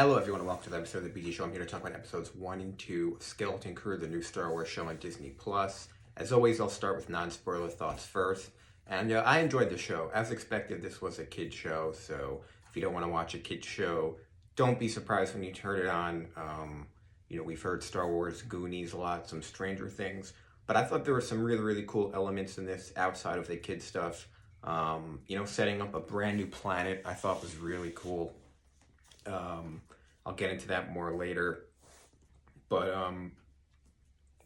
Hello everyone and welcome to the episode of the BG Show. I'm here to talk about episodes 1 and 2 of Skeleton Crew, the new Star Wars show on Disney+. As always, I'll start with non-spoiler thoughts first. And I enjoyed the show. As expected, this was a kid show, so if you don't want to watch a kid show, don't be surprised when you turn it on. We've heard Star Wars, Goonies a lot, some Stranger Things, but I thought there were some really, really cool elements in this outside of the kid stuff. Setting up a brand new planet I thought was really cool. I'll get into that more later. But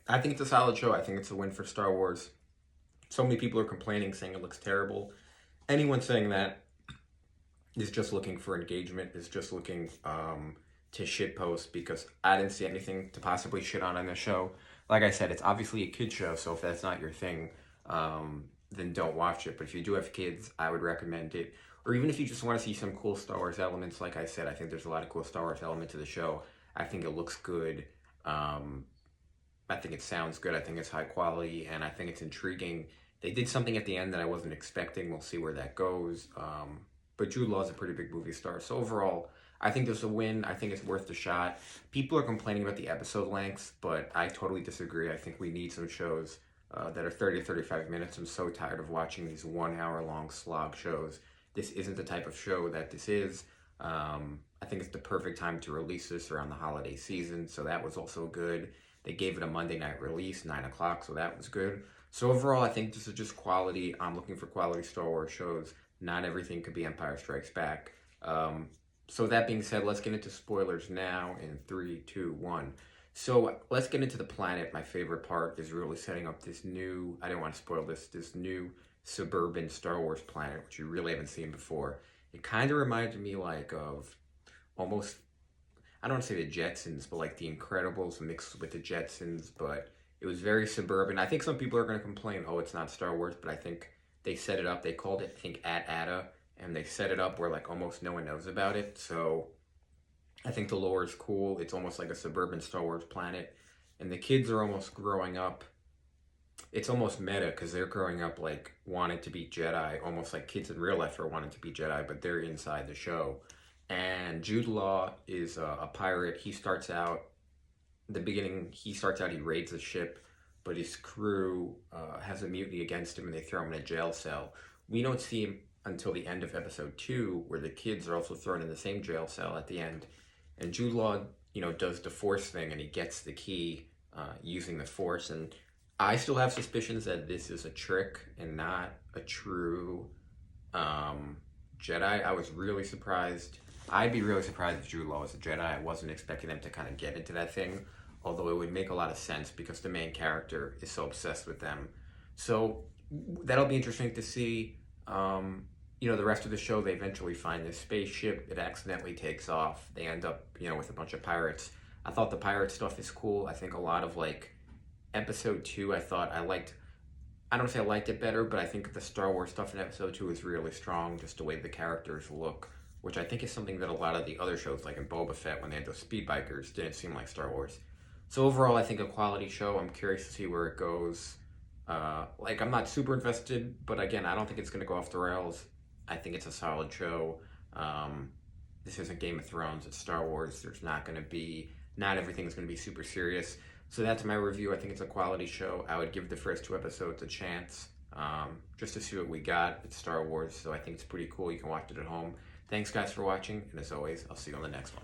I think it's a solid show. I think it's a win for Star Wars. So many people are complaining, saying it looks terrible. Anyone saying that is just looking for engagement, is just looking to shitpost, because I didn't see anything to possibly shit on the show. Like I said, it's obviously a kid show, so if that's not your thing, then don't watch it. But if you do have kids, I would recommend it. Or even if you just want to see some cool Star Wars elements, like I said, I think there's a lot of cool Star Wars elements to the show. I think it looks good. I think it sounds good. I think it's high quality, and I think it's intriguing. They did something at the end that I wasn't expecting. We'll see where that goes. But Jude Law is a pretty big movie star. So overall, I think this is a win. I think it's worth the shot. People are complaining about the episode lengths, but I totally disagree. I think we need some shows that are 30 to 35 minutes. I'm so tired of watching these 1 hour long slog shows. This isn't the type of show that this is. I think it's the perfect time to release this around the holiday season, so that was also good. They gave it a Monday night release, 9 o'clock, so that was good. So overall, I think this is just quality. I'm looking for quality Star Wars shows. Not everything could be Empire Strikes Back. So that being said, let's get into spoilers now in 3, 2, 1. So let's get into the planet. My favorite part is really setting up this new, I didn't want to spoil this new suburban Star Wars planet, which you really haven't seen before. It kind of reminded me of almost, I don't want to say the Jetsons, but like the Incredibles mixed with the Jetsons, but it was very suburban. I think some people are going to complain, oh, it's not Star Wars, but I think they set it up. They called it, I think, AT-ATA, and they set it up where like almost no one knows about it. So I think the lore is cool. It's almost like a suburban Star Wars planet, and the kids are almost growing up. It's almost meta because they're growing up like wanting to be Jedi, almost like kids in real life are wanting to be Jedi, but they're inside the show. And Jude Law is a pirate. He starts out, the beginning, he raids a ship, but his crew has a mutiny against him and they throw him in a jail cell. We don't see him until the end of episode 2, where the kids are also thrown in the same jail cell at the end. And Jude Law, does the Force thing and he gets the key using the Force. And I still have suspicions that this is a trick and not a true Jedi. I was really surprised. I'd be really surprised if Jude Law was a Jedi. I wasn't expecting them to kind of get into that thing, although it would make a lot of sense because the main character is so obsessed with them. So that'll be interesting to see. The rest of the show, they eventually find this spaceship. It accidentally takes off. They end up, with a bunch of pirates. I thought the pirate stuff is cool. I think a lot of episode 2, I don't say I liked it better, but I think the Star Wars stuff in episode 2 is really strong, just the way the characters look, which I think is something that a lot of the other shows, like in Boba Fett, when they had those speed bikers, didn't seem like Star Wars. So overall, I think a quality show. I'm curious to see where it goes. I'm not super invested, but again, I don't think it's going to go off the rails. I think it's a solid show. This isn't Game of Thrones, it's Star Wars. Not everything's going to be super serious. So that's my review. I think it's a quality show. I would give the first 2 episodes a chance, just to see what we got. It's Star Wars, so I think it's pretty cool. You can watch it at home. Thanks, guys, for watching, and as always, I'll see you on the next one.